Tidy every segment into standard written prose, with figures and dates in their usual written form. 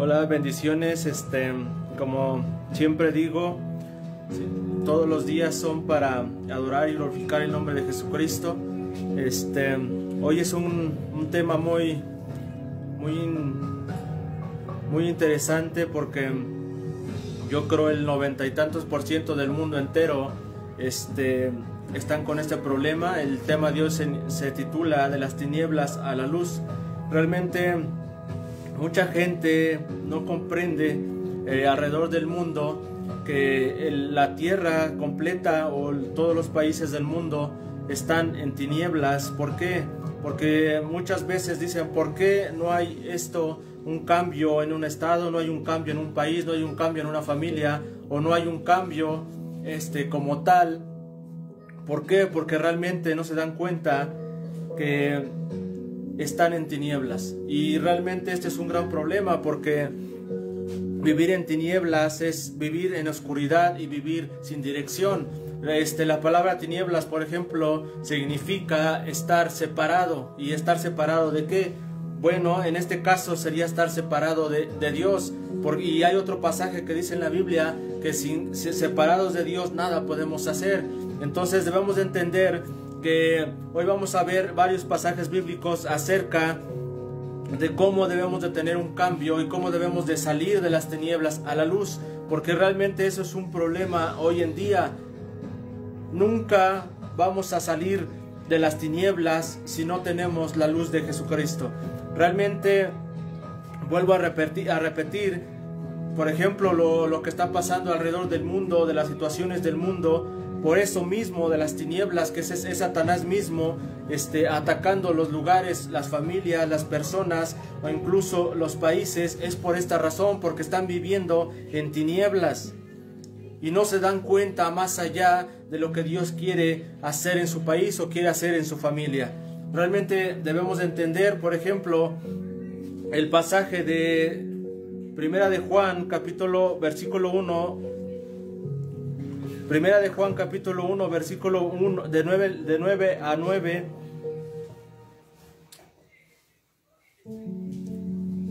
Hola, bendiciones. Como siempre digo, sí, todos los días son para adorar y glorificar el nombre de Jesucristo. Hoy es un tema muy interesante, porque yo creo el 90 y tantos % del mundo entero están con este problema. El tema de hoy se titula De las tinieblas a la luz. Realmente mucha gente no comprende alrededor del mundo que la tierra completa o todos los países del mundo están en tinieblas. ¿Por qué? Porque muchas veces dicen, ¿por qué no hay un cambio en un estado, no hay un cambio en un país, no hay un cambio en una familia, o no hay un cambio como tal? ¿Por qué? Porque realmente no se dan cuenta que están en tinieblas. Y realmente este es un gran problema, porque vivir en tinieblas es vivir en oscuridad y vivir sin dirección. La palabra tinieblas, por ejemplo, significa estar separado. ¿Y estar separado de qué? Bueno, en este caso sería estar separado de Dios. Y hay otro pasaje que dice en la Biblia que separados de Dios nada podemos hacer. Entonces debemos de entender que hoy vamos a ver varios pasajes bíblicos acerca de cómo debemos de tener un cambio y cómo debemos de salir de las tinieblas a la luz, porque realmente eso es un problema hoy en día. Nunca vamos a salir de las tinieblas si no tenemos la luz de Jesucristo. Realmente vuelvo a repetir, por ejemplo, lo que está pasando alrededor del mundo, de las situaciones del mundo. Por eso mismo de las tinieblas, que es Satanás mismo atacando los lugares, las familias, las personas o incluso los países. Es por esta razón, porque están viviendo en tinieblas y no se dan cuenta más allá de lo que Dios quiere hacer en su país o quiere hacer en su familia. Realmente debemos entender, por ejemplo, el pasaje de Primera de Juan versículo 1. Primera de Juan capítulo 1 versículo 1 de 9 a 9.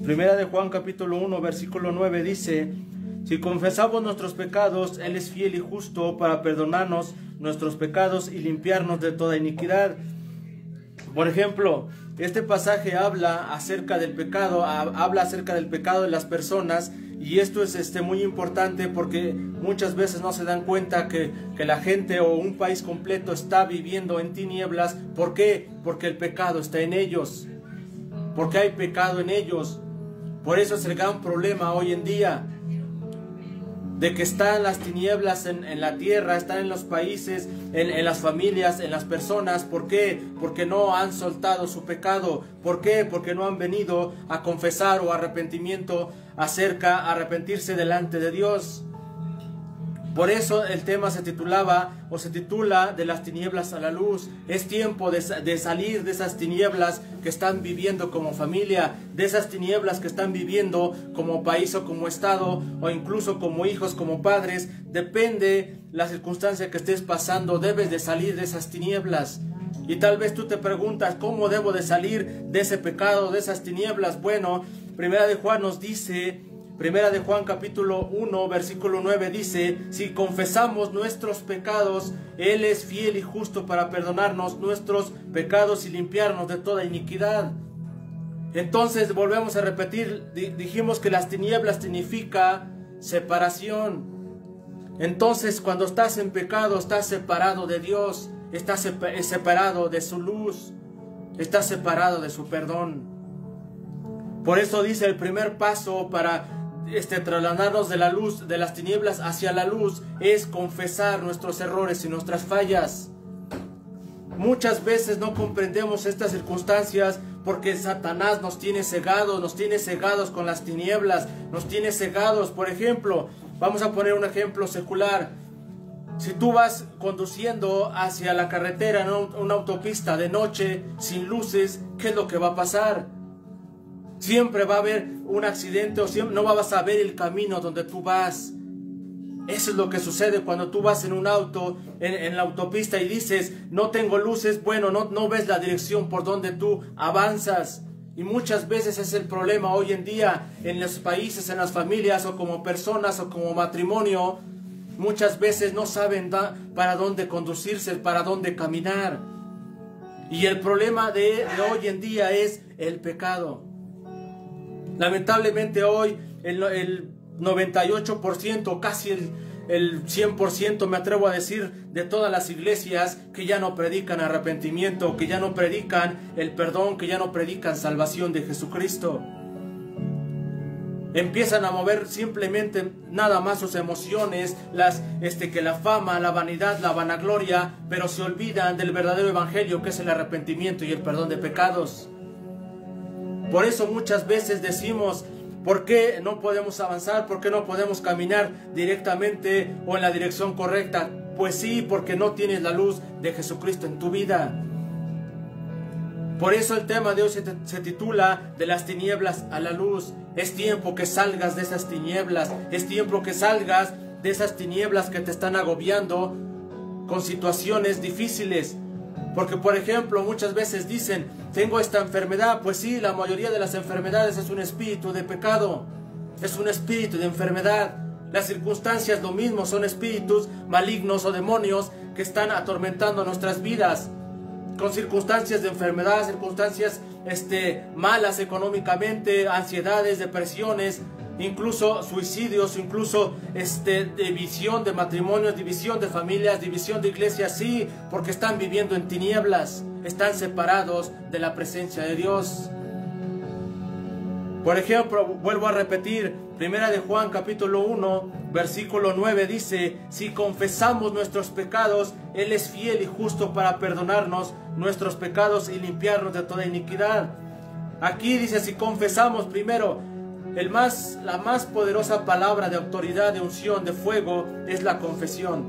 Primera de Juan capítulo 1 versículo 9 dice: si confesamos nuestros pecados, Él es fiel y justo para perdonarnos nuestros pecados y limpiarnos de toda iniquidad. Por ejemplo, este pasaje habla acerca del pecado, habla acerca del pecado de las personas. Y esto es muy importante, porque muchas veces no se dan cuenta que la gente o un país completo está viviendo en tinieblas. ¿Por qué? Porque el pecado está en ellos. Porque hay pecado en ellos. Por eso es el gran problema hoy en día, de que están las tinieblas en la tierra, están en los países, en las familias, en las personas. ¿Por qué? Porque no han soltado su pecado. ¿Por qué? Porque no han venido a confesar o arrepentimiento arrepentirse delante de Dios. Por eso el tema se titula De las tinieblas a la luz. Es tiempo de salir de esas tinieblas que están viviendo como familia, de esas tinieblas que están viviendo como país o como estado, o incluso como hijos, como padres. Depende la circunstancia que estés pasando, debes de salir de esas tinieblas. Y tal vez tú te preguntas, ¿cómo debo de salir de ese pecado, de esas tinieblas? Bueno, Primera de Juan nos dice, Primera de Juan capítulo 1 versículo 9 dice: si confesamos nuestros pecados, Él es fiel y justo para perdonarnos nuestros pecados y limpiarnos de toda iniquidad. Entonces volvemos a repetir, dijimos que las tinieblas significa separación. Entonces cuando estás en pecado, estás separado de Dios, estás separado de su luz, estás separado de su perdón. Por eso dice, el primer paso para trasladarnos de la luz, de las tinieblas hacia la luz, es confesar nuestros errores y nuestras fallas. Muchas veces no comprendemos estas circunstancias porque Satanás nos tiene cegados con las tinieblas, nos tiene cegados. Por ejemplo, vamos a poner un ejemplo secular. Si tú vas conduciendo hacia la carretera en una autopista de noche sin luces, ¿qué es lo que va a pasar? Siempre va a haber un accidente, o siempre no vas a ver el camino donde tú vas. Eso es lo que sucede cuando tú vas en un auto, en la autopista, y dices, no tengo luces. Bueno, no ves la dirección por donde tú avanzas. Y muchas veces es el problema hoy en día en los países, en las familias, o como personas, o como matrimonio. Muchas veces no saben para dónde conducirse, para dónde caminar. Y el problema de hoy en día es el pecado. Lamentablemente hoy el 98%, casi el 100%, me atrevo a decir, de todas las iglesias que ya no predican arrepentimiento, que ya no predican el perdón, que ya no predican salvación de Jesucristo. Empiezan a mover simplemente nada más sus emociones, que la fama, la vanidad, la vanagloria, pero se olvidan del verdadero evangelio, que es el arrepentimiento y el perdón de pecados. Por eso muchas veces decimos: ¿por qué no podemos avanzar? ¿Por qué no podemos caminar directamente o en la dirección correcta? Pues sí, porque no tienes la luz de Jesucristo en tu vida. Por eso el tema de hoy se titula De las tinieblas a la luz. Es tiempo que salgas de esas tinieblas. Es tiempo que salgas de esas tinieblas que te están agobiando con situaciones difíciles. Porque, por ejemplo, muchas veces dicen: tengo esta enfermedad. Pues sí, la mayoría de las enfermedades es un espíritu de pecado, es un espíritu de enfermedad. Las circunstancias lo mismo, son espíritus malignos o demonios que están atormentando nuestras vidas, con circunstancias de enfermedad, circunstancias malas económicamente, ansiedades, depresiones, incluso suicidios, incluso división de matrimonios, división de familias, división de iglesias. Sí, porque están viviendo en tinieblas, están separados de la presencia de Dios. Por ejemplo, vuelvo a repetir, Primera de Juan capítulo 1 versículo 9 dice: si confesamos nuestros pecados, Él es fiel y justo para perdonarnos nuestros pecados y limpiarnos de toda iniquidad. Aquí dice: si confesamos, primero, la más poderosa palabra de autoridad, de unción, de fuego, es la confesión.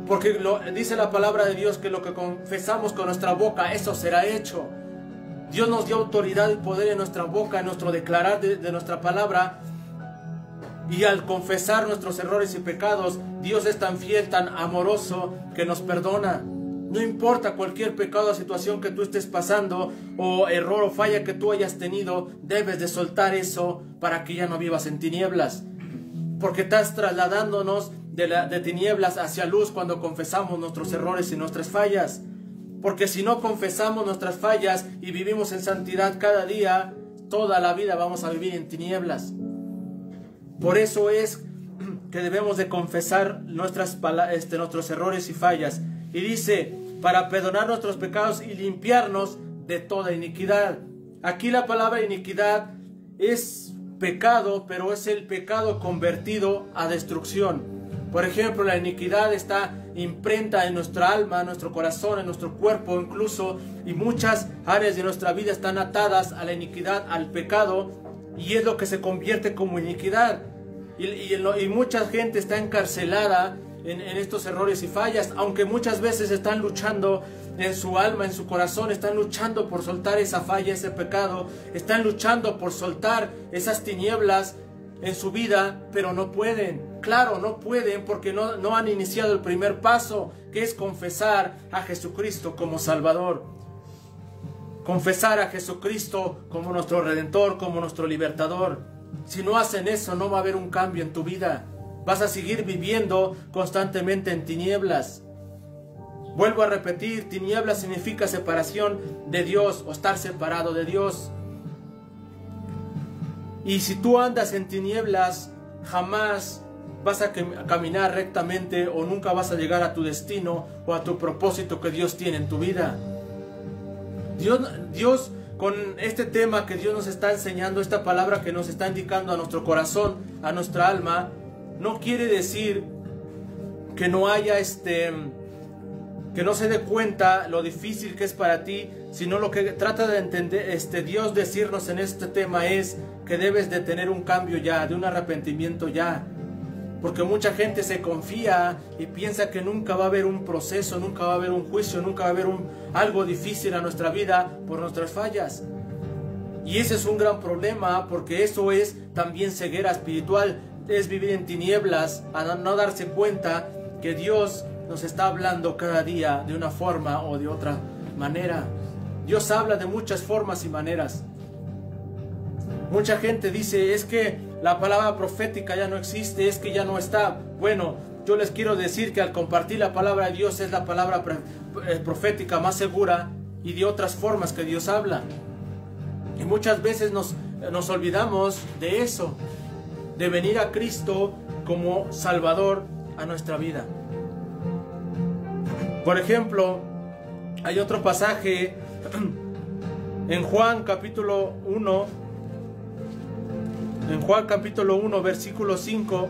Porque dice la palabra de Dios que lo que confesamos con nuestra boca, eso será hecho. Dios nos dio autoridad y poder en nuestra boca, en nuestro declarar de nuestra palabra. Y al confesar nuestros errores y pecados, Dios es tan fiel, tan amoroso, que nos perdona. No importa cualquier pecado o situación que tú estés pasando, o error o falla que tú hayas tenido, debes de soltar eso para que ya no vivas en tinieblas. Porque estás trasladándonos de tinieblas hacia luz cuando confesamos nuestros errores y nuestras fallas. Porque si no confesamos nuestras fallas y vivimos en santidad cada día, toda la vida vamos a vivir en tinieblas. Por eso es que debemos de confesar nuestros errores y fallas. Y dice: para perdonar nuestros pecados y limpiarnos de toda iniquidad. Aquí la palabra iniquidad es pecado, pero es el pecado convertido a destrucción. Por ejemplo, la iniquidad está imprenta en nuestra alma, en nuestro corazón, en nuestro cuerpo incluso, y muchas áreas de nuestra vida están atadas a la iniquidad, al pecado, y es lo que se convierte como iniquidad. Y mucha gente está encarcelada en estos errores y fallas, aunque muchas veces están luchando en su alma, en su corazón, están luchando por soltar esa falla, ese pecado, están luchando por soltar esas tinieblas en su vida, pero no pueden. Claro, no pueden porque no han iniciado el primer paso, que es confesar a Jesucristo como Salvador. Confesar a Jesucristo como nuestro Redentor, como nuestro Libertador. Si no hacen eso, no va a haber un cambio en tu vida. Vas a seguir viviendo constantemente en tinieblas. Vuelvo a repetir, tinieblas significa separación de Dios o estar separado de Dios. Y si tú andas en tinieblas, jamás vas a caminar rectamente, o nunca vas a llegar a tu destino o a tu propósito que Dios tiene en tu vida. Dios, con este tema que Dios nos está enseñando, esta palabra que nos está indicando a nuestro corazón, a nuestra alma, no quiere decir que no haya que no se dé cuenta lo difícil que es para ti, sino lo que trata de entender Dios decirnos en este tema es que debes de tener un cambio ya, de un arrepentimiento ya. Porque mucha gente se confía y piensa que nunca va a haber un proceso, nunca va a haber un juicio, nunca va a haber algo difícil a nuestra vida por nuestras fallas. Y ese es un gran problema, porque eso es también ceguera espiritual, es vivir en tinieblas, a no darse cuenta que Dios nos está hablando cada día de una forma o de otra manera. Dios habla de muchas formas y maneras. Mucha gente dice, es que la palabra profética ya no existe, es que ya no está. Bueno, yo les quiero decir que al compartir la palabra de Dios es la palabra profética más segura y de otras formas que Dios habla. Y muchas veces nos olvidamos de eso, de venir a Cristo como Salvador a nuestra vida. Por ejemplo, hay otro pasaje en Juan capítulo 1, versículo 5.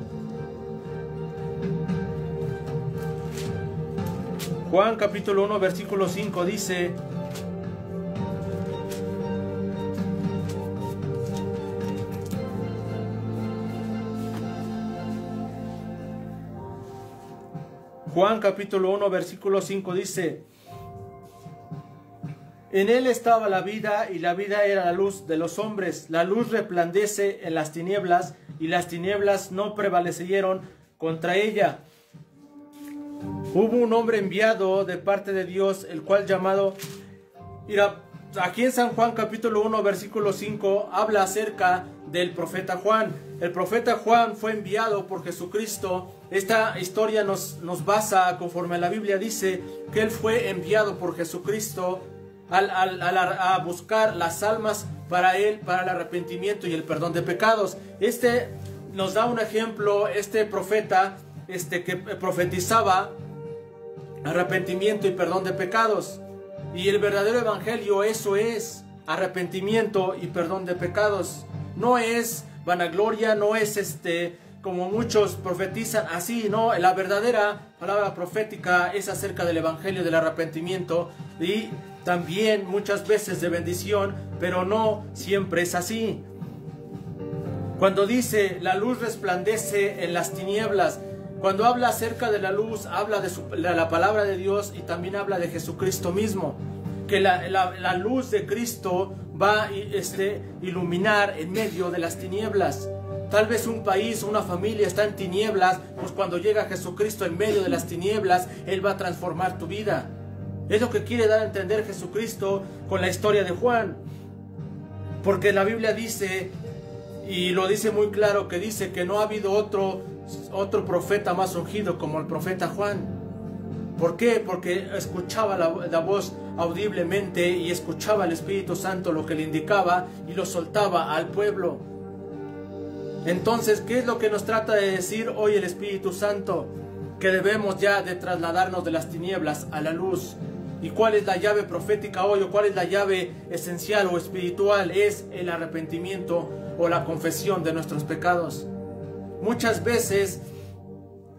Juan capítulo 1, versículo 5 dice: Juan capítulo 1, versículo 5 dice: en él estaba la vida, y la vida era la luz de los hombres. La luz resplandece en las tinieblas, y las tinieblas no prevalecieron contra ella. Hubo un hombre enviado de parte de Dios, el cual llamado... Mira, aquí en San Juan capítulo 1, versículo 5, habla acerca del profeta Juan. El profeta Juan fue enviado por Jesucristo. Esta historia nos basa, conforme a la Biblia dice, que él fue enviado por Jesucristo a buscar las almas para él, para el arrepentimiento y el perdón de pecados. Este nos da un ejemplo, este profeta que profetizaba arrepentimiento y perdón de pecados. Y el verdadero evangelio eso es, arrepentimiento y perdón de pecados. No es vanagloria, no es como muchos profetizan así, no. La verdadera palabra profética es acerca del evangelio del arrepentimiento y también muchas veces de bendición, pero no siempre es así. Cuando dice la luz resplandece en las tinieblas, cuando habla acerca de la luz, habla de la palabra de Dios y también habla de Jesucristo mismo. Que la luz de Cristo va a iluminar en medio de las tinieblas. Tal vez un país, una familia está en tinieblas, pues cuando llega Jesucristo en medio de las tinieblas, Él va a transformar tu vida. Es lo que quiere dar a entender Jesucristo con la historia de Juan. Porque la Biblia dice, y lo dice muy claro, que dice que no ha habido otro profeta más ungido como el profeta Juan. ¿Por qué? Porque escuchaba la voz audiblemente y escuchaba al Espíritu Santo lo que le indicaba y lo soltaba al pueblo. Entonces, ¿qué es lo que nos trata de decir hoy el Espíritu Santo? Que debemos ya de trasladarnos de las tinieblas a la luz. ¿Y cuál es la llave profética hoy? ¿O cuál es la llave esencial o espiritual? Es el arrepentimiento o la confesión de nuestros pecados. Muchas veces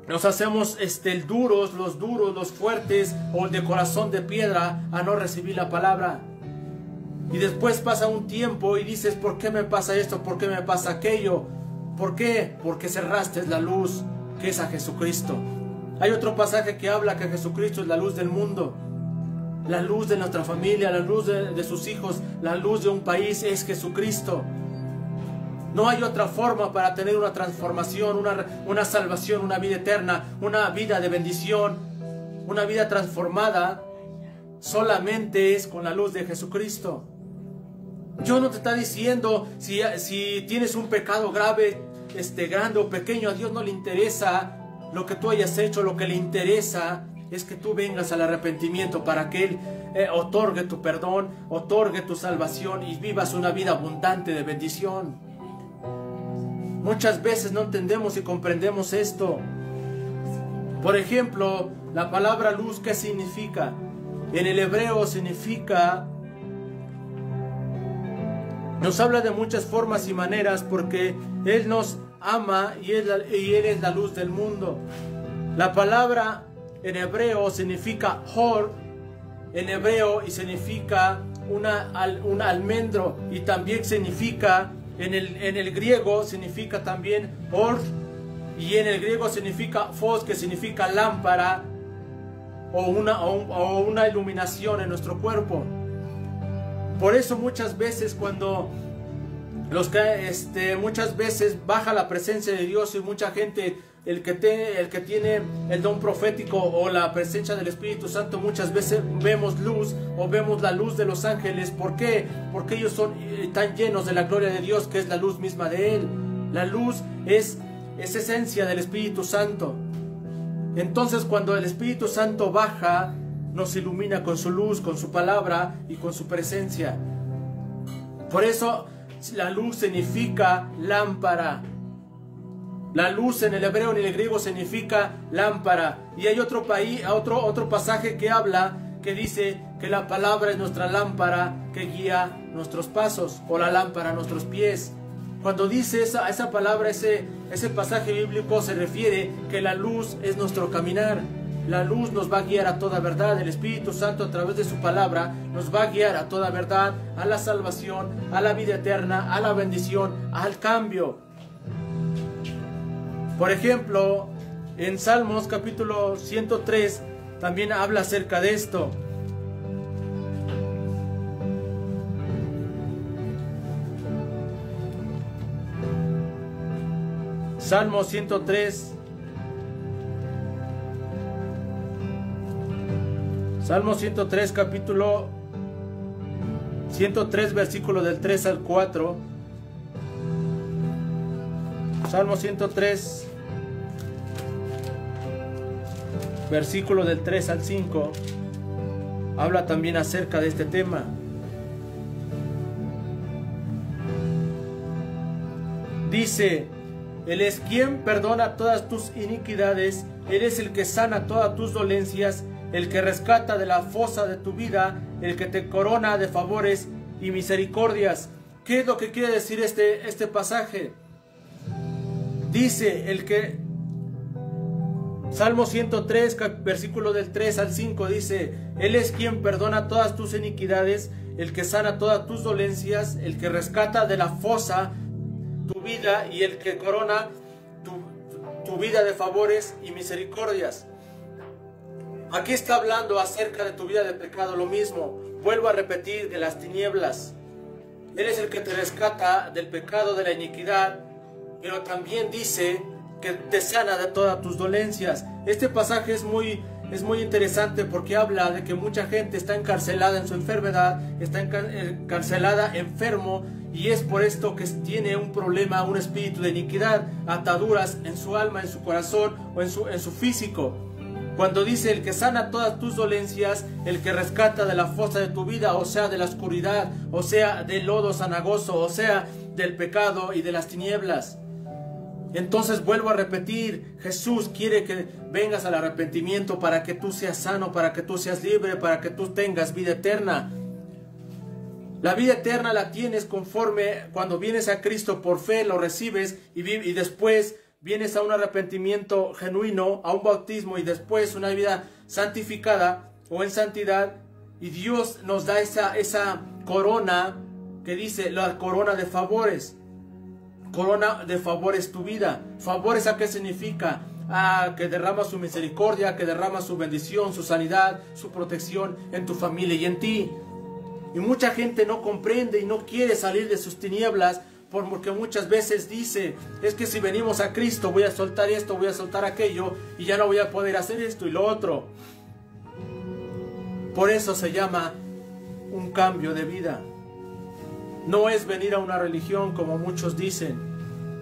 nos hacemos los duros, los fuertes o de corazón de piedra a no recibir la palabra. Y después pasa un tiempo y dices, ¿por qué me pasa esto? ¿Por qué me pasa aquello? ¿Por qué? Porque cerraste la luz que es a Jesucristo. Hay otro pasaje que habla que Jesucristo es la luz del mundo. La luz de nuestra familia, la luz de sus hijos, la luz de un país es Jesucristo. No hay otra forma para tener una transformación, una salvación, una vida eterna, una vida de bendición, una vida transformada. Solamente es con la luz de Jesucristo. Dios no te está diciendo si tienes un pecado grave, grande o pequeño. A Dios no le interesa lo que tú hayas hecho. Lo que le interesa es que tú vengas al arrepentimiento para que Él otorgue tu perdón, otorgue tu salvación y vivas una vida abundante de bendición. Muchas veces no entendemos y comprendemos esto. Por ejemplo, la palabra luz, ¿qué significa? En el hebreo significa... Nos habla de muchas formas y maneras porque Él nos ama y Él es la luz del mundo. La palabra en hebreo significa Hor, en hebreo, y significa un almendro, y también significa, en el griego significa también Or, y en el griego significa Fos, que significa lámpara o una iluminación en nuestro cuerpo. Por eso muchas veces cuando muchas veces baja la presencia de Dios y mucha gente el que tiene el don profético o la presencia del Espíritu Santo, muchas veces vemos luz o vemos la luz de los ángeles. ¿Por qué? Porque ellos son tan llenos de la gloria de Dios, que es la luz misma de Él. La luz es esencia del Espíritu Santo. Entonces, cuando el Espíritu Santo baja, nos ilumina con su luz, con su palabra y con su presencia. Por eso la luz significa lámpara. La luz en el hebreo y en el griego significa lámpara. Y hay otro pasaje que habla, que dice que la palabra es nuestra lámpara que guía nuestros pasos, o la lámpara a nuestros pies. Cuando dice esa palabra, ese pasaje bíblico, se refiere que la luz es nuestro caminar. La luz nos va a guiar a toda verdad. El Espíritu Santo, a través de su palabra, nos va a guiar a toda verdad, a la salvación, a la vida eterna, a la bendición, al cambio. Por ejemplo, en Salmos capítulo 103 también habla acerca de esto. Salmo 103. Salmo 103, capítulo 103, versículo del 3 al 4. Salmo 103, versículo del 3 al 5. Habla también acerca de este tema. Dice: Él es quien perdona todas tus iniquidades, Él es el que sana todas tus dolencias, el que rescata de la fosa de tu vida, el que te corona de favores y misericordias. ¿Qué es lo que quiere decir este pasaje? Dice Salmo 103, versículo del 3 al 5, dice: Él es quien perdona todas tus iniquidades, el que sana todas tus dolencias, el que rescata de la fosa tu vida y el que corona tu vida de favores y misericordias. Aquí está hablando acerca de tu vida de pecado, lo mismo. Vuelvo a repetir, de las tinieblas. Él es el que te rescata del pecado, de la iniquidad, pero también dice que te sana de todas tus dolencias. Este pasaje es muy interesante porque habla de que mucha gente está encarcelada en su enfermedad, está encarcelada, enfermo, y es por esto que tiene un problema, un espíritu de iniquidad, ataduras en su alma, en su corazón o en su físico. Cuando dice el que sana todas tus dolencias, el que rescata de la fosa de tu vida, o sea, de la oscuridad, o sea, del lodo cenagoso, o sea, del pecado y de las tinieblas. Entonces vuelvo a repetir, Jesús quiere que vengas al arrepentimiento para que tú seas sano, para que tú seas libre, para que tú tengas vida eterna. La vida eterna la tienes conforme cuando vienes a Cristo por fe, lo recibes y después vienes a un arrepentimiento genuino, a un bautismo y después una vida santificada o en santidad, y Dios nos da esa corona que dice la corona de favores. Corona de favores tu vida. ¿Favores a qué significa? Que derrama su misericordia, que derrama su bendición, su sanidad, su protección en tu familia y en ti. Y mucha gente no comprende y no quiere salir de sus tinieblas, porque muchas veces dice: es que si venimos a Cristo voy a soltar esto, voy a soltar aquello, y ya no voy a poder hacer esto y lo otro. Por eso se llama un cambio de vida. No es venir a una religión como muchos dicen,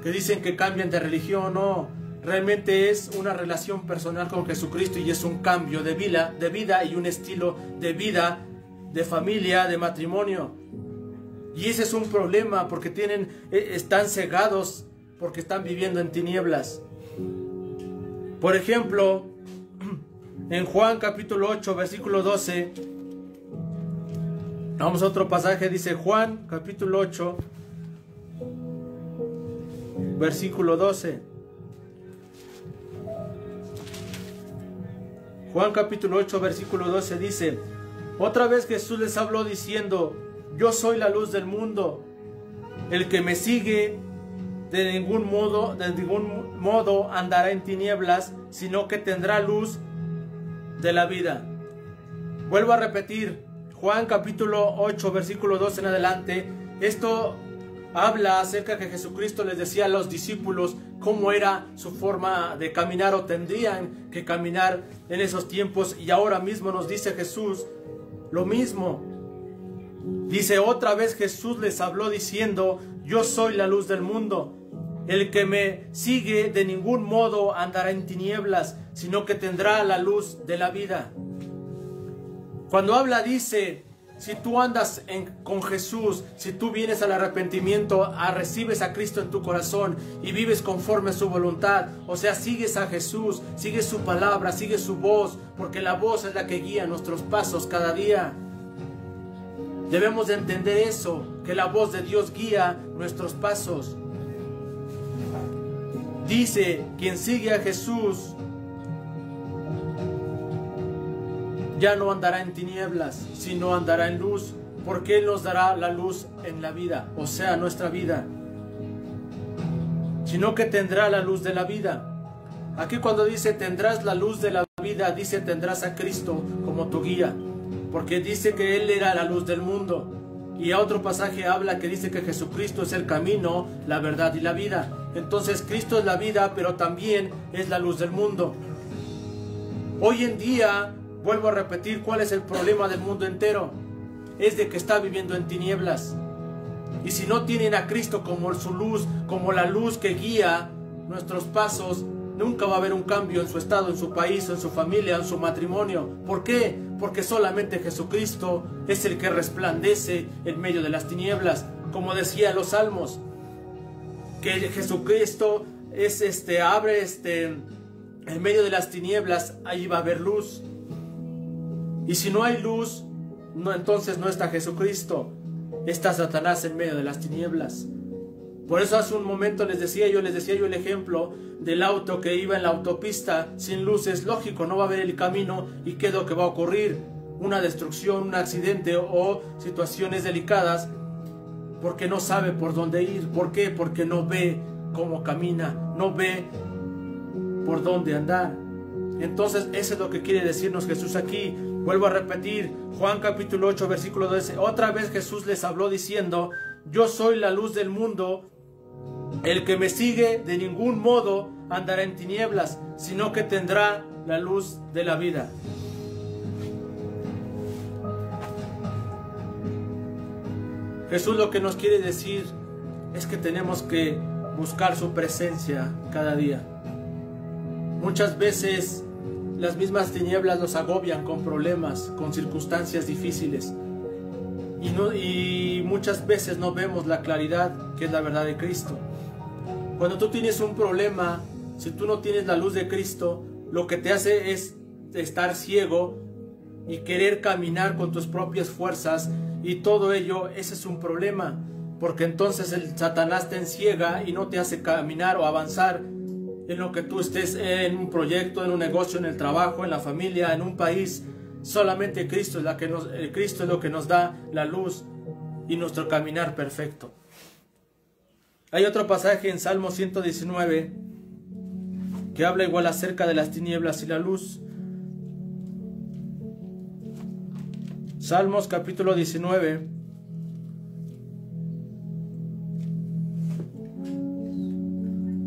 que cambian de religión. No, realmente es una relación personal con Jesucristo, y es un cambio de vida y un estilo de vida, de familia, de matrimonio. Y ese es un problema, porque están cegados, porque están viviendo en tinieblas. Por ejemplo, en Juan capítulo 8, versículo 12, vamos a otro pasaje. Dice Juan capítulo 8, versículo 12. Juan capítulo 8, versículo 12 dice: otra vez Jesús les habló diciendo: yo soy la luz del mundo. El que me sigue de ningún modo andará en tinieblas, sino que tendrá luz de la vida. Vuelvo a repetir, Juan capítulo 8, versículo 12 en adelante. Esto habla acerca que Jesucristo les decía a los discípulos cómo era su forma de caminar o tendrían que caminar en esos tiempos, y ahora mismo nos dice Jesús lo mismo. Dice: otra vez Jesús les habló diciendo: yo soy la luz del mundo. El que me sigue de ningún modo andará en tinieblas, sino que tendrá la luz de la vida. Cuando habla dice: si tú andas con Jesús, si tú vienes al arrepentimiento, recibes a Cristo en tu corazón y vives conforme a su voluntad, o sea, sigues a Jesús, sigues su palabra, sigues su voz, porque la voz es la que guía nuestros pasos cada día. Debemos de entender eso, que la voz de Dios guía nuestros pasos. Dice: quien sigue a Jesús ya no andará en tinieblas, sino andará en luz, porque Él nos dará la luz en la vida, o sea, nuestra vida, sino que tendrá la luz de la vida. Aquí cuando dice tendrás la luz de la vida, dice tendrás a Cristo como tu guía, porque dice que Él era la luz del mundo. Y a otro pasaje habla que dice que Jesucristo es el camino, la verdad y la vida. Entonces Cristo es la vida, pero también es la luz del mundo. Hoy en día, vuelvo a repetir, ¿cuál es el problema del mundo entero? Es de que está viviendo en tinieblas. Y si no tienen a Cristo como su luz, como la luz que guía nuestros pasos, nunca va a haber un cambio en su estado, en su país, en su familia, en su matrimonio. ¿Por qué? Porque solamente Jesucristo es el que resplandece en medio de las tinieblas. Como decía los Salmos, que Jesucristo es abre en medio de las tinieblas, ahí va a haber luz. Y si no hay luz, entonces no está Jesucristo, está Satanás en medio de las tinieblas. Por eso hace un momento les decía yo el ejemplo del auto que iba en la autopista sin luces. Lógico, no va a ver el camino, y ¿qué es lo que va a ocurrir? Una destrucción, un accidente o situaciones delicadas, porque no sabe por dónde ir. ¿Por qué? Porque no ve cómo camina, no ve por dónde andar. Entonces eso es lo que quiere decirnos Jesús aquí. Vuelvo a repetir, Juan capítulo 8 versículo 12. Otra vez Jesús les habló diciendo: yo soy la luz del mundo. El que me sigue de ningún modo andará en tinieblas, sino que tendrá la luz de la vida. Jesús lo que nos quiere decir es que tenemos que buscar su presencia cada día. Muchas veces las mismas tinieblas nos agobian con problemas, con circunstancias difíciles. Y muchas veces no vemos la claridad que es la verdad de Cristo. Cuando tú tienes un problema, si tú no tienes la luz de Cristo, lo que te hace es estar ciego y querer caminar con tus propias fuerzas, y todo ello, ese es un problema, porque entonces el Satanás te enciega y no te hace caminar o avanzar en lo que tú estés, en un proyecto, en un negocio, en el trabajo, en la familia, en un país. Solamente Cristo es lo que nos da la luz y nuestro caminar perfecto. Hay otro pasaje en Salmo 119 que habla igual acerca de las tinieblas y la luz. Salmos capítulo 19.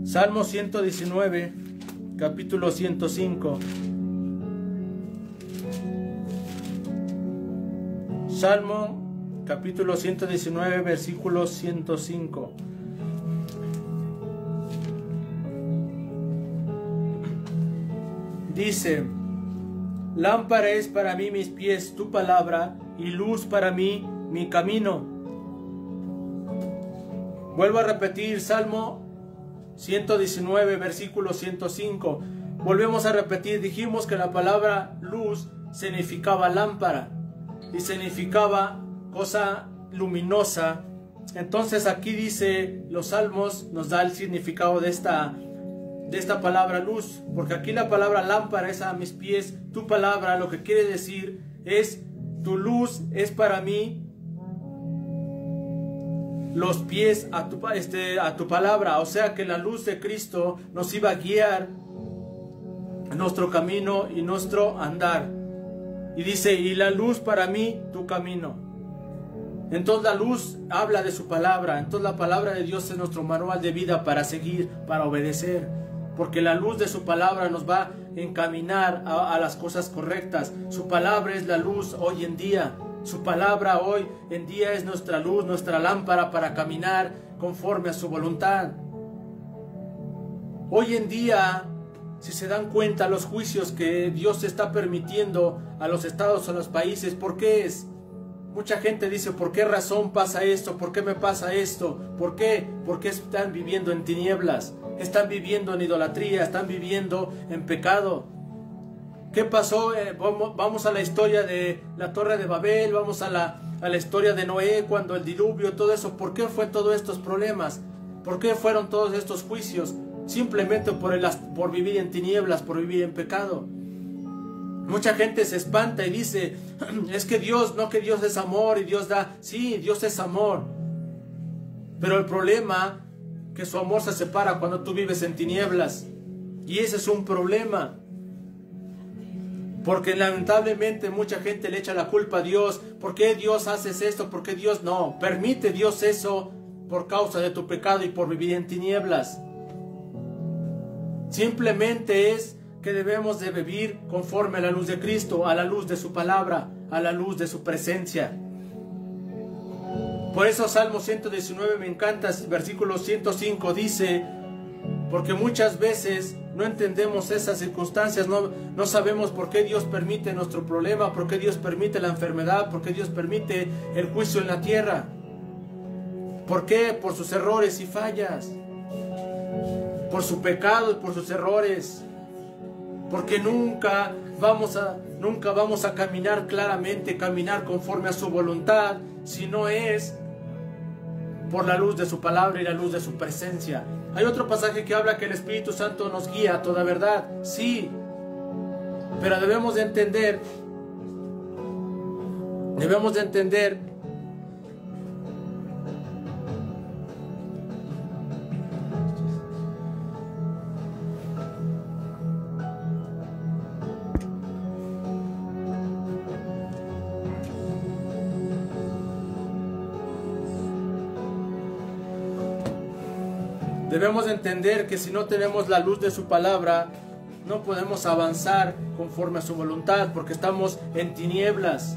Salmo 119, capítulo 105. Salmo capítulo 119, versículo 105. Dice: lámpara es para mí mis pies tu palabra, y luz para mí mi camino. Vuelvo a repetir, Salmo 119, versículo 105. Volvemos a repetir, dijimos que la palabra luz significaba lámpara y significaba cosa luminosa. Entonces aquí dice, los salmos nos da el significado de esta palabra luz, porque aquí la palabra lámpara es a mis pies tu palabra. Lo que quiere decir es: tu luz es para mí los pies a tu palabra. O sea que la luz de Cristo nos iba a guiar nuestro camino y nuestro andar. Y dice: y la luz para mí tu camino. Entonces la luz habla de su palabra. Entonces la palabra de Dios es nuestro manual de vida para seguir, para obedecer. Porque la luz de su palabra nos va a encaminar a las cosas correctas. Su palabra es la luz hoy en día. Su palabra hoy en día es nuestra luz, nuestra lámpara para caminar conforme a su voluntad. Hoy en día, si se dan cuenta, los juicios que Dios está permitiendo a los estados o a los países, ¿por qué es? Mucha gente dice, ¿por qué razón pasa esto? ¿Por qué me pasa esto? ¿Por qué? Porque están viviendo en tinieblas, están viviendo en idolatría, están viviendo en pecado. ¿Qué pasó? Vamos a la historia de la Torre de Babel, vamos a la historia de Noé, cuando el diluvio, todo eso. ¿Por qué fue todos estos problemas? ¿Por qué fueron todos estos juicios? Simplemente por vivir en tinieblas, por vivir en pecado. Mucha gente se espanta y dice, es que Dios es amor y Dios da. Sí, Dios es amor. Pero el problema es que su amor se separa cuando tú vives en tinieblas. Y ese es un problema. Porque lamentablemente mucha gente le echa la culpa a Dios. ¿Por qué Dios haces esto? ¿Por qué Dios no? Permite Dios eso por causa de tu pecado y por vivir en tinieblas. Simplemente es que debemos de vivir conforme a la luz de Cristo, a la luz de su palabra, a la luz de su presencia. Por eso Salmo 119 me encanta, versículo 105 dice, porque muchas veces no entendemos esas circunstancias, no sabemos por qué Dios permite nuestro problema, por qué Dios permite la enfermedad, por qué Dios permite el juicio en la tierra. ¿Por qué? Por sus errores y fallas, por su pecado y por sus errores. Porque nunca vamos a caminar claramente, caminar conforme a su voluntad, si no es por la luz de su palabra y la luz de su presencia. Hay otro pasaje que habla que el Espíritu Santo nos guía a toda verdad, sí, pero debemos de entender que si no tenemos la luz de su palabra, no podemos avanzar conforme a su voluntad, porque estamos en tinieblas.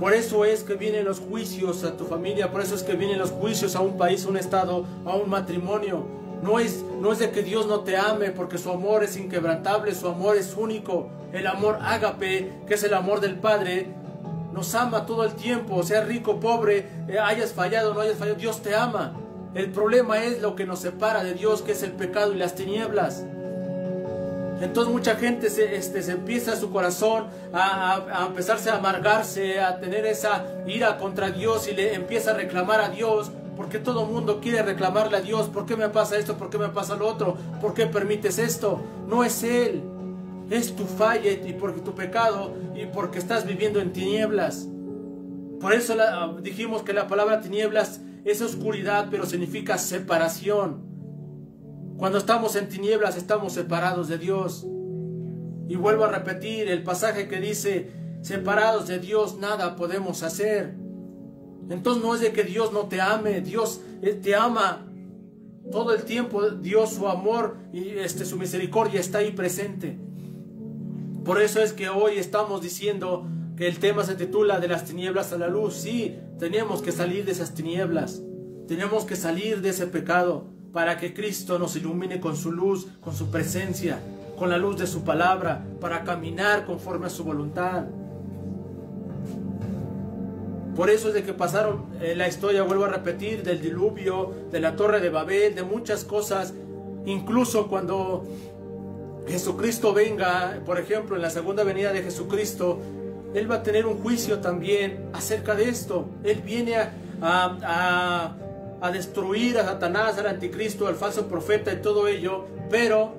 Por eso es que vienen los juicios a tu familia, por eso es que vienen los juicios a un país, a un estado, a un matrimonio. No es de que Dios no te ame, porque su amor es inquebrantable, su amor es único. El amor ágape, que es el amor del Padre, nos ama todo el tiempo, sea rico, pobre, hayas fallado o no hayas fallado, Dios te ama. El problema es lo que nos separa de Dios, que es el pecado y las tinieblas. Entonces mucha gente se empieza su corazón a empezarse a amargarse, a tener esa ira contra Dios y le empieza a reclamar a Dios, porque todo el mundo quiere reclamarle a Dios. ¿Por qué me pasa esto? ¿Por qué me pasa lo otro? ¿Por qué permites esto? No es Él, es tu falla y porque tu pecado y porque estás viviendo en tinieblas. Por eso dijimos que la palabra tinieblas es oscuridad, pero significa separación. Cuando estamos en tinieblas estamos separados de Dios. Y vuelvo a repetir el pasaje que dice, separados de Dios nada podemos hacer. Entonces no es de que Dios no te ame, Dios te ama todo el tiempo. Dios, su amor y su misericordia está ahí presente. Por eso es que hoy estamos diciendo que el tema se titula de las tinieblas a la luz. Sí, tenemos que salir de esas tinieblas, tenemos que salir de ese pecado para que Cristo nos ilumine con su luz, con su presencia, con la luz de su palabra, para caminar conforme a su voluntad. Por eso es de que pasaron la historia, vuelvo a repetir, del diluvio, de la Torre de Babel, de muchas cosas. Incluso cuando Jesucristo venga, por ejemplo, en la segunda venida de Jesucristo, Él va a tener un juicio también acerca de esto. Él viene a destruir a Satanás, al anticristo, al falso profeta y todo ello, pero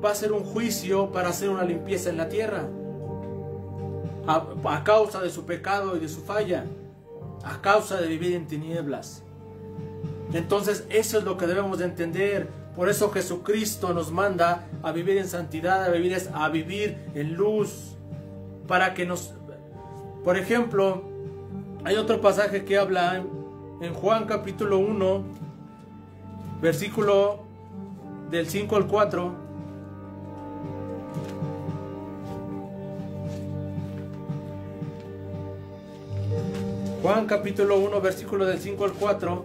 va a ser un juicio para hacer una limpieza en la tierra a causa de su pecado y de su falla, a causa de vivir en tinieblas. Entonces eso es lo que debemos de entender. Por eso Jesucristo nos manda a vivir en santidad, a vivir en luz, para que nos... Por ejemplo, Hay otro pasaje que habla en Juan capítulo 1, versículo del 5 al 4. Juan capítulo 1, versículo del 5 al 4.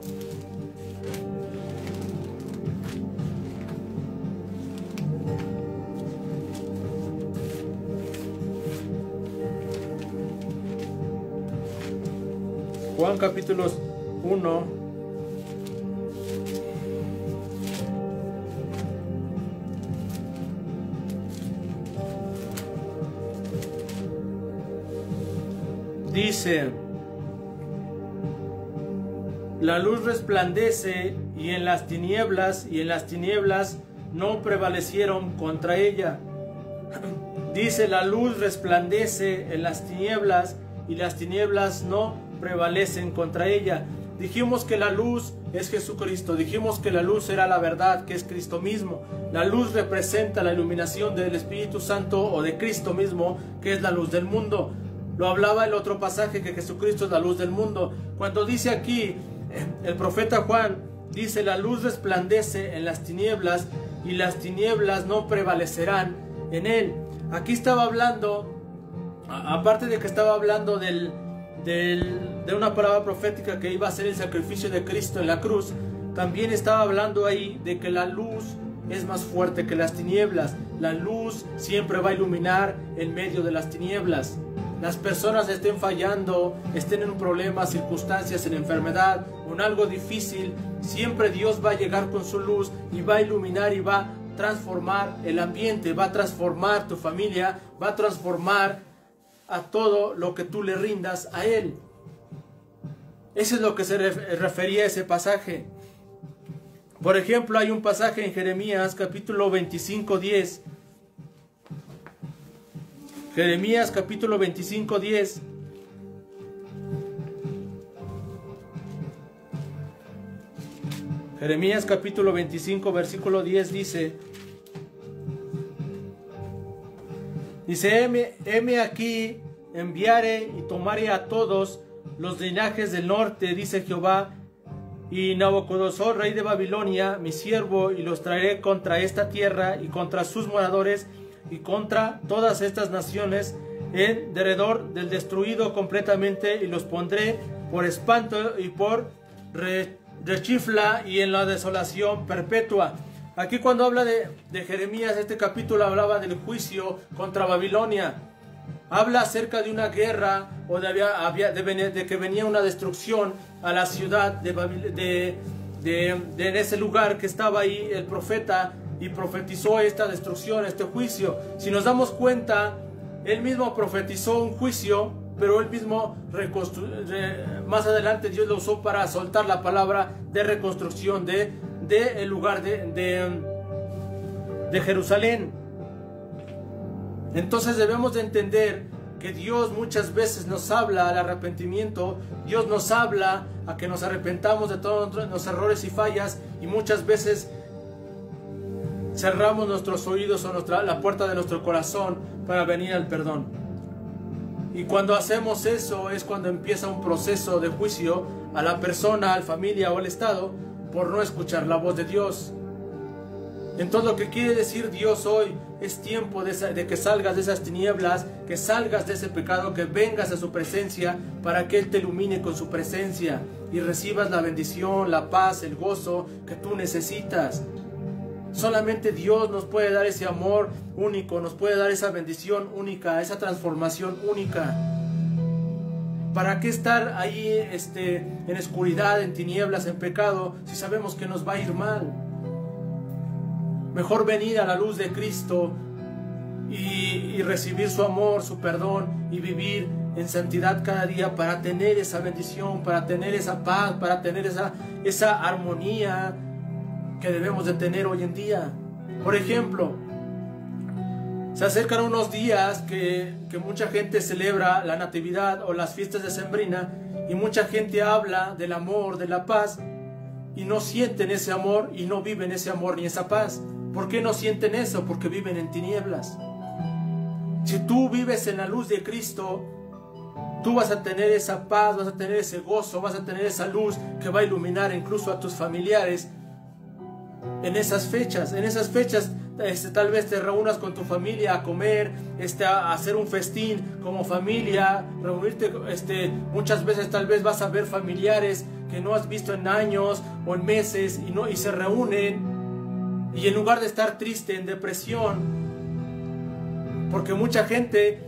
Juan capítulo 1, dice: la luz resplandece y en las tinieblas no prevalecieron contra ella. Dice: la luz resplandece en las tinieblas y las tinieblas no prevalecen contra ella. Dijimos que la luz es Jesucristo, dijimos que la luz era la verdad, que es Cristo mismo. La luz representa la iluminación del Espíritu Santo o de Cristo mismo, que es la luz del mundo. Lo hablaba el otro pasaje, que Jesucristo es la luz del mundo. Cuando dice aquí el profeta Juan, dice: la luz resplandece en las tinieblas y las tinieblas no prevalecerán en él. Aquí estaba hablando, aparte de que estaba hablando de una palabra profética que iba a ser el sacrificio de Cristo en la cruz, también estaba hablando ahí de que la luz es más fuerte que las tinieblas. La luz siempre va a iluminar en medio de las tinieblas. Las personas estén fallando, estén en un problema, circunstancias, en enfermedad o en algo difícil, siempre Dios va a llegar con su luz y va a iluminar y va a transformar el ambiente, va a transformar tu familia, va a transformar a todo lo que tú le rindas a Él. Eso es lo que se refería a ese pasaje. Por ejemplo, hay un pasaje en Jeremías capítulo 25:10. Jeremías capítulo 25:10. Jeremías capítulo 25 versículo 10 dice: heme aquí, enviaré y tomaré a todos los linajes del norte, dice Jehová, y Nabucodonosor, rey de Babilonia, mi siervo, y los traeré contra esta tierra y contra sus moradores y contra todas estas naciones en derredor del destruido completamente, y los pondré por espanto y por rechifla y en la desolación perpetua. Aquí cuando habla de Jeremías, este capítulo hablaba del juicio contra Babilonia. Habla acerca de una guerra o de que venía una destrucción a la ciudad de ese lugar que estaba ahí el profeta, y profetizó esta destrucción, este juicio. Si nos damos cuenta, él mismo profetizó un juicio, pero él mismo más adelante Dios lo usó para soltar la palabra de reconstrucción el lugar de Jerusalén. Entonces debemos de entender que Dios muchas veces nos habla al arrepentimiento. Dios nos habla a que nos arrepentamos de todos los errores y fallas, y muchas veces cerramos nuestros oídos o la puerta de nuestro corazón para venir al perdón. Y cuando hacemos eso es cuando empieza un proceso de juicio a la persona, a la familia o al Estado por no escuchar la voz de Dios. Entonces lo que quiere decir Dios hoy es tiempo de que salgas de esas tinieblas, que salgas de ese pecado, que vengas a su presencia para que Él te ilumine con su presencia y recibas la bendición, la paz, el gozo que tú necesitas. Solamente Dios nos puede dar ese amor único, nos puede dar esa bendición única, esa transformación única. ¿Para qué estar ahí en oscuridad, en tinieblas, en pecado, si sabemos que nos va a ir mal? Mejor venir a la luz de Cristo y recibir su amor, su perdón, y vivir en santidad cada día para tener esa bendición, para tener esa paz, para tener esa armonía que debemos de tener hoy en día. Por ejemplo, se acercan unos días que mucha gente celebra la Natividad o las fiestas de Sembrina, y mucha gente habla del amor, de la paz, y no sienten ese amor y no viven ese amor ni esa paz. ¿Por qué no sienten eso? Porque viven en tinieblas. Si tú vives en la luz de Cristo, tú vas a tener esa paz, vas a tener ese gozo, vas a tener esa luz que va a iluminar incluso a tus familiares en esas fechas. En esas fechas tal vez te reúnas con tu familia a comer, a hacer un festín como familia, reunirte, muchas veces tal vez vas a ver familiares que no has visto en años o en meses y se reúnen, y en lugar de estar triste, en depresión, porque mucha gente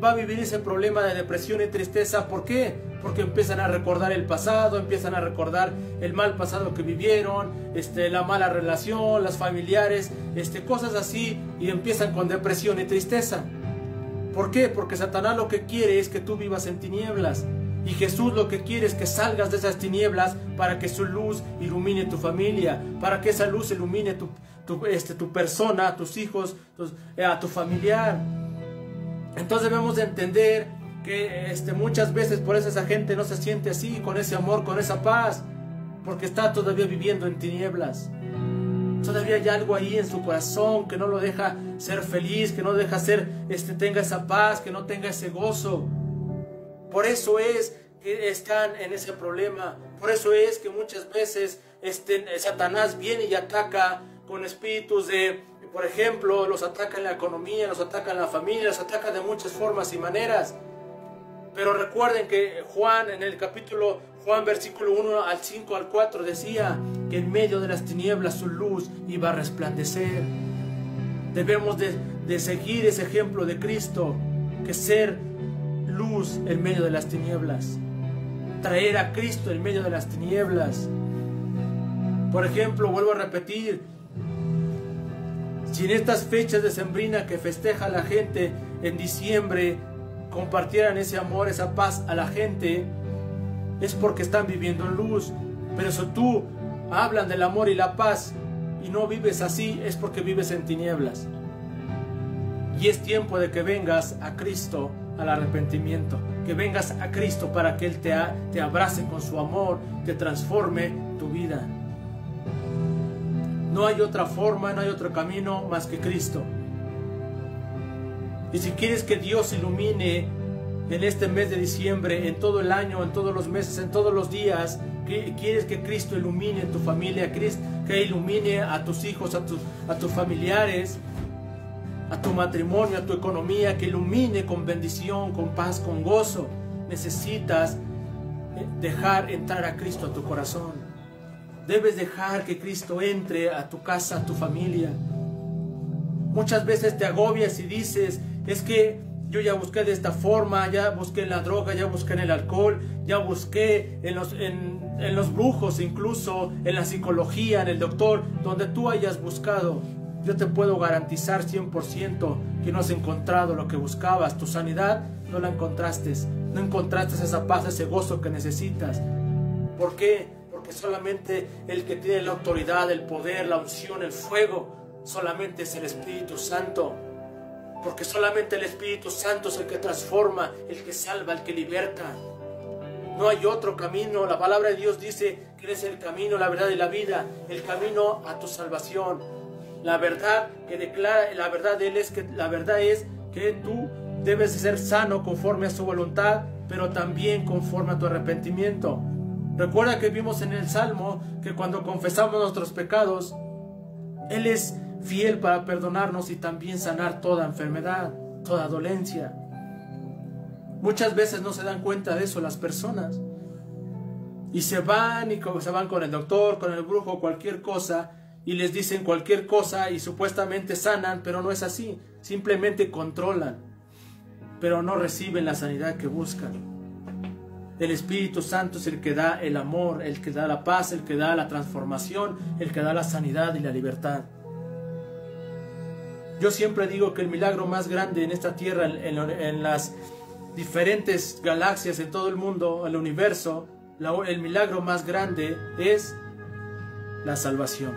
va a vivir ese problema de depresión y tristeza. ¿Por qué? Porque empiezan a recordar el pasado, empiezan a recordar el mal pasado que vivieron, la mala relación, las familiares, cosas así, y empiezan con depresión y tristeza. ¿Por qué? Porque Satanás lo que quiere es que tú vivas en tinieblas, y Jesús lo que quiere es que salgas de esas tinieblas para que su luz ilumine tu familia, para que esa luz ilumine tu persona, a tus hijos, a tu familiar. Entonces debemos de entender que muchas veces por eso esa gente no se siente así, con ese amor, con esa paz, porque está todavía viviendo en tinieblas. Todavía hay algo ahí en su corazón que no lo deja ser feliz, que no deja ser, tenga esa paz, que no tenga ese gozo. Por eso es que están en ese problema. Por eso es que muchas veces Satanás viene y ataca con espíritus por ejemplo, los ataca en la economía, los ataca en la familia, los ataca de muchas formas y maneras. Pero recuerden que Juan, en el capítulo, Juan versículo 1 al 5 al 4 decía que en medio de las tinieblas su luz iba a resplandecer. Debemos de seguir ese ejemplo de Cristo, que ser luz en medio de las tinieblas, traer a Cristo en medio de las tinieblas. Por ejemplo, vuelvo a repetir, si en estas fechas decembrinas que festeja la gente en diciembre compartieran ese amor, esa paz a la gente, es porque están viviendo en luz. Pero si tú hablan del amor y la paz y no vives así, es porque vives en tinieblas. Y es tiempo de que vengas a Cristo, al arrepentimiento, que vengas a Cristo para que Él te abrace con su amor, te transforme tu vida. No hay otra forma, no hay otro camino más que Cristo. Y si quieres que Dios ilumine en este mes de diciembre, en todo el año, en todos los meses, en todos los días, quieres que Cristo ilumine tu familia, que ilumine a tus hijos, a tus familiares, a tu matrimonio, a tu economía, que ilumine con bendición, con paz, con gozo, necesitas dejar entrar a Cristo a tu corazón. Debes dejar que Cristo entre a tu casa, a tu familia. Muchas veces te agobias y dices, es que yo ya busqué de esta forma, ya busqué en la droga, ya busqué en el alcohol, ya busqué en los brujos, incluso en la psicología, en el doctor, donde tú hayas buscado. Yo te puedo garantizar 100% que no has encontrado lo que buscabas. Tu sanidad no la encontraste. No encontraste esa paz, ese gozo que necesitas. ¿Por qué? Porque solamente el que tiene la autoridad, el poder, la unción, el fuego, solamente es el Espíritu Santo. Porque solamente el Espíritu Santo es el que transforma, el que salva, el que liberta. No hay otro camino. La palabra de Dios dice que es el camino, la verdad y la vida. El camino a tu salvación. La verdad que declara, la verdad de Él es que la verdad es que tú debes ser sano conforme a su voluntad, pero también conforme a tu arrepentimiento. Recuerda que vimos en el Salmo que cuando confesamos nuestros pecados, Él es fiel para perdonarnos y también sanar toda enfermedad, toda dolencia. Muchas veces no se dan cuenta de eso las personas y se van con el doctor, con el brujo, cualquier cosa, y les dicen cualquier cosa y supuestamente sanan, pero no es así. Simplemente controlan, pero no reciben la sanidad que buscan. El Espíritu Santo es el que da el amor, el que da la paz, el que da la transformación, el que da la sanidad y la libertad. Yo siempre digo que el milagro más grande en esta tierra, en las diferentes galaxias, en todo el mundo, el universo, el milagro más grande es la salvación.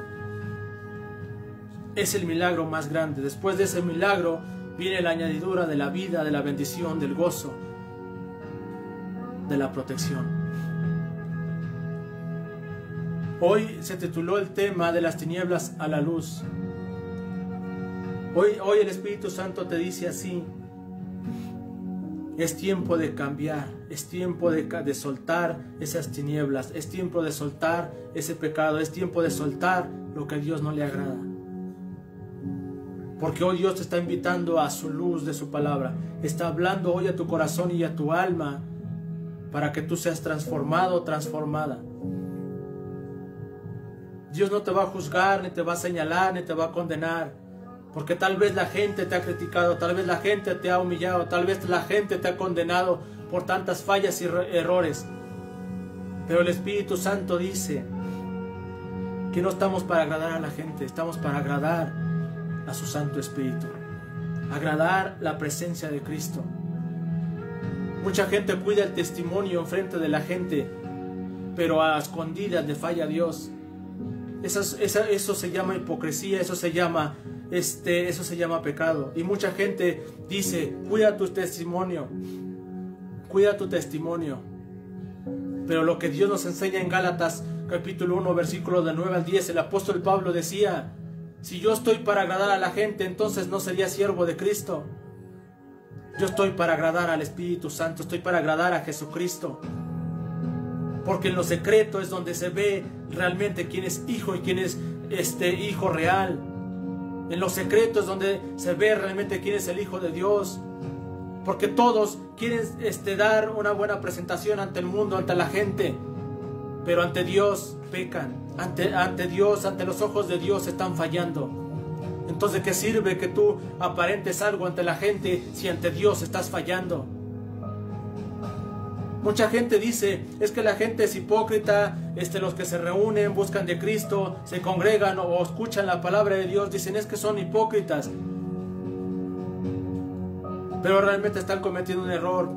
Es el milagro más grande. Después de ese milagro viene la añadidura de la vida, de la bendición, del gozo, de la protección. Hoy se tituló el tema de las tinieblas a la luz. Hoy el Espíritu Santo te dice así: Es tiempo de cambiar, es tiempo de soltar esas tinieblas, es tiempo de soltar ese pecado, es tiempo de soltar lo que a Dios no le agrada. Porque hoy Dios te está invitando a su luz de su palabra. Está hablando hoy a tu corazón y a tu alma para que tú seas transformado o transformada. Dios no te va a juzgar, ni te va a señalar, ni te va a condenar. Porque tal vez la gente te ha criticado, tal vez la gente te ha humillado, tal vez la gente te ha condenado por tantas fallas y errores. Pero el Espíritu Santo dice que no estamos para agradar a la gente, estamos para agradar a su Santo Espíritu, agradar la presencia de Cristo. Mucha gente cuida el testimonio enfrente de la gente, pero a escondidas le falla a Dios. Eso se llama hipocresía, eso se llama pecado. Y mucha gente dice, cuida tu testimonio, cuida tu testimonio. Pero lo que Dios nos enseña en Gálatas capítulo 1 versículos del 9 al 10, el apóstol Pablo decía, si yo estoy para agradar a la gente, entonces no sería siervo de Cristo. Yo estoy para agradar al Espíritu Santo, estoy para agradar a Jesucristo. Porque en lo secreto es donde se ve realmente quién es hijo y quién es hijo real. En lo secreto es donde se ve realmente quién es el Hijo de Dios. Porque todos quieren dar una buena presentación ante el mundo, ante la gente. Pero ante Dios pecan. Ante Dios, ante los ojos de Dios están fallando. Entonces, ¿qué sirve que tú aparentes algo ante la gente si ante Dios estás fallando? Mucha gente dice, es que la gente es hipócrita, los que se reúnen, buscan de Cristo, se congregan o escuchan la palabra de Dios, dicen es que son hipócritas. Pero realmente están cometiendo un error,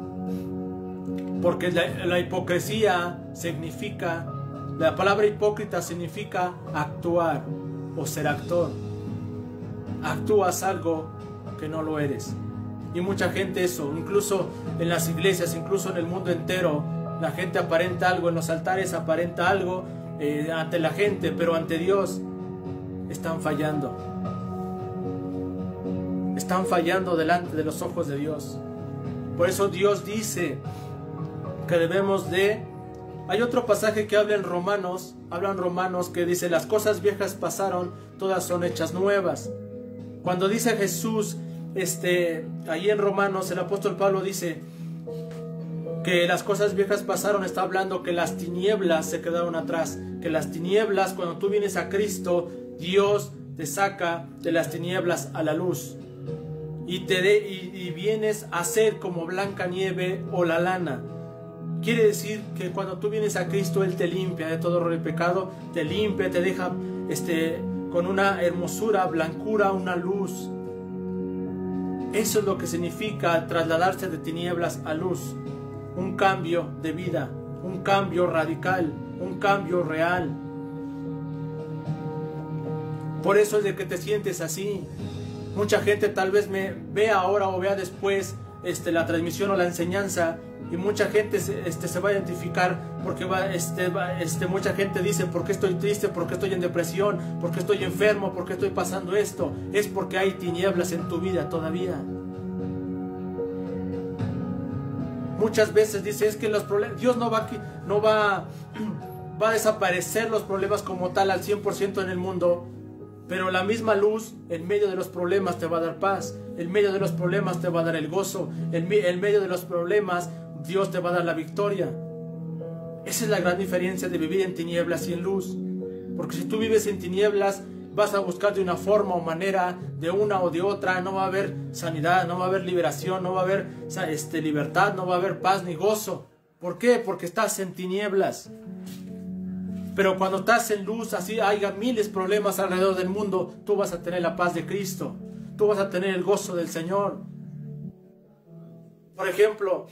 porque la hipocresía significa, la palabra hipócrita significa actuar o ser actor. Actúas algo que no lo eres. Y mucha gente eso, incluso en las iglesias, incluso en el mundo entero, la gente aparenta algo, en los altares aparenta algo ante la gente, pero ante Dios están fallando. Están fallando delante de los ojos de Dios. Por eso Dios dice que debemos de... Hay otro pasaje que habla en Romanos que dice, las cosas viejas pasaron, todas son hechas nuevas. Cuando dice Jesús, ahí en Romanos, el apóstol Pablo dice que las cosas viejas pasaron, está hablando que las tinieblas se quedaron atrás, que las tinieblas, cuando tú vienes a Cristo, Dios te saca de las tinieblas a la luz y vienes a ser como blanca nieve o la lana. Quiere decir que cuando tú vienes a Cristo, Él te limpia de todo error y pecado, te limpia, te deja con una hermosura, blancura, una luz. Eso es lo que significa trasladarse de tinieblas a luz. Un cambio de vida, un cambio radical, un cambio real. Por eso es de que te sientes así. Mucha gente tal vez me vea ahora o vea después la transmisión o la enseñanza, y mucha gente se va a identificar porque mucha gente dice, ¿por qué estoy triste? ¿Por qué estoy en depresión? ¿Por qué estoy enfermo? ¿Por qué estoy pasando esto? Es porque hay tinieblas en tu vida todavía. Muchas veces dice, es que los problemas, Dios no va a desaparecer los problemas como tal al 100% en el mundo, pero la misma luz en medio de los problemas te va a dar paz, en medio de los problemas te va a dar el gozo, en medio de los problemas Dios te va a dar la victoria. Esa es la gran diferencia de vivir en tinieblas y en luz, porque si tú vives en tinieblas vas a buscar de una forma o manera, de una o de otra, no va a haber sanidad, no va a haber liberación, no va a haber libertad, no va a haber paz ni gozo. ¿Por qué? Porque estás en tinieblas. Pero cuando estás en luz, así haya miles de problemas alrededor del mundo, tú vas a tener la paz de Cristo, tú vas a tener el gozo del Señor. Por ejemplo,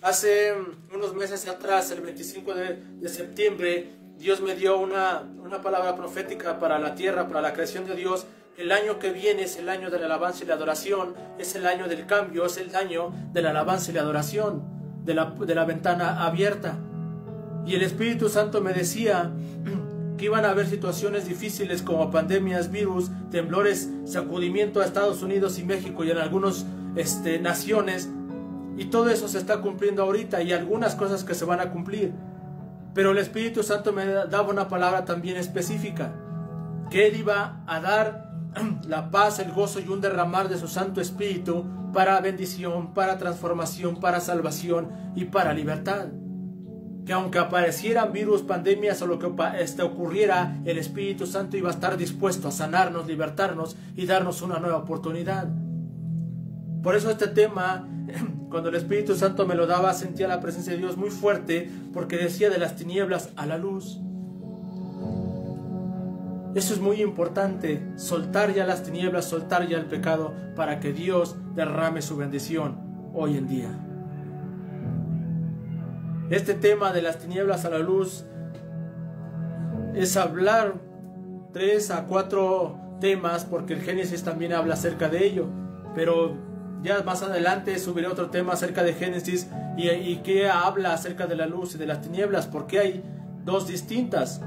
hace unos meses atrás, el 25 de septiembre, Dios me dio una palabra profética para la tierra, para la creación de Dios. El año que viene es el año de la alabanza y la adoración, es el año del cambio, es el año de la alabanza y la adoración, de la ventana abierta. Y el Espíritu Santo me decía que iban a haber situaciones difíciles como pandemias, virus, temblores, sacudimiento a Estados Unidos y México y en algunos naciones, y todo eso se está cumpliendo ahorita, y algunas cosas que se van a cumplir. Pero el Espíritu Santo me daba una palabra también específica, que Él iba a dar la paz, el gozo y un derramar de su Santo Espíritu para bendición, para transformación, para salvación y para libertad. Que aunque aparecieran virus, pandemias o lo que ocurriera, el Espíritu Santo iba a estar dispuesto a sanarnos, libertarnos y darnos una nueva oportunidad. Por eso este tema, cuando el Espíritu Santo me lo daba, sentía la presencia de Dios muy fuerte, porque decía de las tinieblas a la luz. Eso es muy importante, soltar ya las tinieblas, soltar ya el pecado, para que Dios derrame su bendición hoy en día. Este tema de las tinieblas a la luz es hablar 3 a 4 temas, porque el Génesis también habla acerca de ello, pero ya más adelante subiré otro tema acerca de Génesis y que habla acerca de la luz y de las tinieblas, porque hay dos distintas.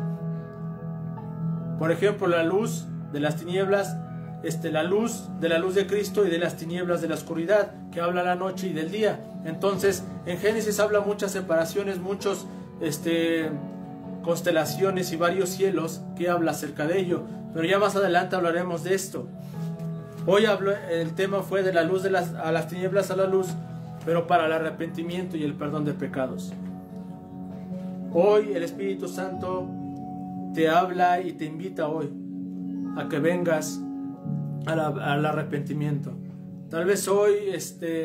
Por ejemplo, la luz de las tinieblas, la luz de Cristo, y de las tinieblas de la oscuridad, que habla la noche y del día. Entonces, en Génesis habla muchas separaciones, muchos constelaciones y varios cielos, que habla acerca de ello. Pero ya más adelante hablaremos de esto. Hoy el tema fue de la luz a las tinieblas a la luz, pero para el arrepentimiento y el perdón de pecados. Hoy el Espíritu Santo te habla y te invita hoy a que vengas al arrepentimiento. Tal vez hoy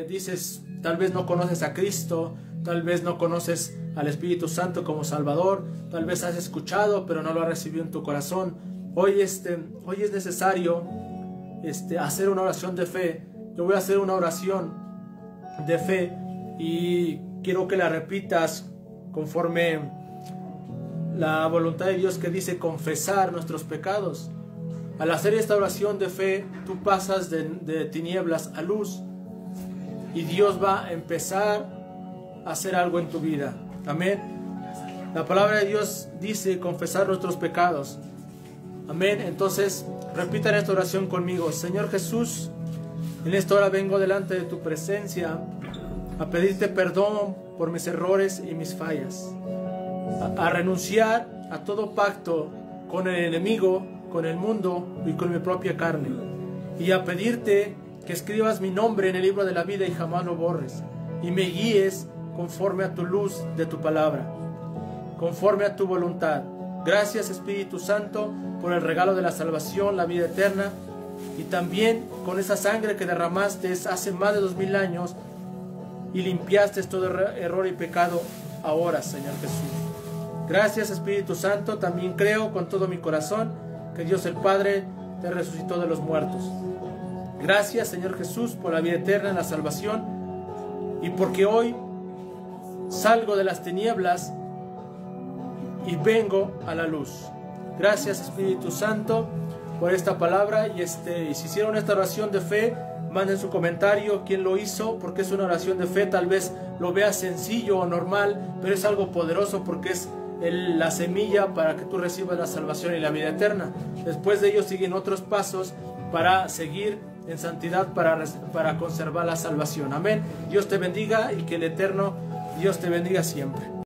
dices, tal vez no conoces a Cristo, tal vez no conoces al Espíritu Santo como Salvador, tal vez has escuchado pero no lo has recibido en tu corazón. Hoy es necesario hacer una oración de fe. Yo voy a hacer una oración de fe y quiero que la repitas conforme la voluntad de Dios, que dice confesar nuestros pecados. Al hacer esta oración de fe, tú pasas de tinieblas a luz, y Dios va a empezar a hacer algo en tu vida. Amén. La palabra de Dios dice confesar nuestros pecados. Amén. Entonces repitan esta oración conmigo. Señor Jesús, en esta hora vengo delante de tu presencia a pedirte perdón por mis errores y mis fallas, a renunciar a todo pacto con el enemigo, con el mundo y con mi propia carne, y a pedirte que escribas mi nombre en el libro de la vida y jamás lo borres, y me guíes conforme a tu luz de tu palabra, conforme a tu voluntad. Gracias, Espíritu Santo, por el regalo de la salvación, la vida eterna, y también con esa sangre que derramaste hace más de 2000 años y limpiaste todo error y pecado ahora, Señor Jesús. Gracias, Espíritu Santo. También creo con todo mi corazón que Dios el Padre te resucitó de los muertos. Gracias, Señor Jesús, por la vida eterna, la salvación, y porque hoy salgo de las tinieblas y vengo a la luz. Gracias, Espíritu Santo, por esta palabra. Y si hicieron esta oración de fe, manden su comentario quién lo hizo, porque es una oración de fe. Tal vez lo veas sencillo o normal, pero es algo poderoso, porque es la semilla para que tú recibas la salvación y la vida eterna. Después de ello siguen otros pasos para seguir en santidad, para conservar la salvación. Amén. Dios te bendiga, y que el eterno Dios te bendiga siempre.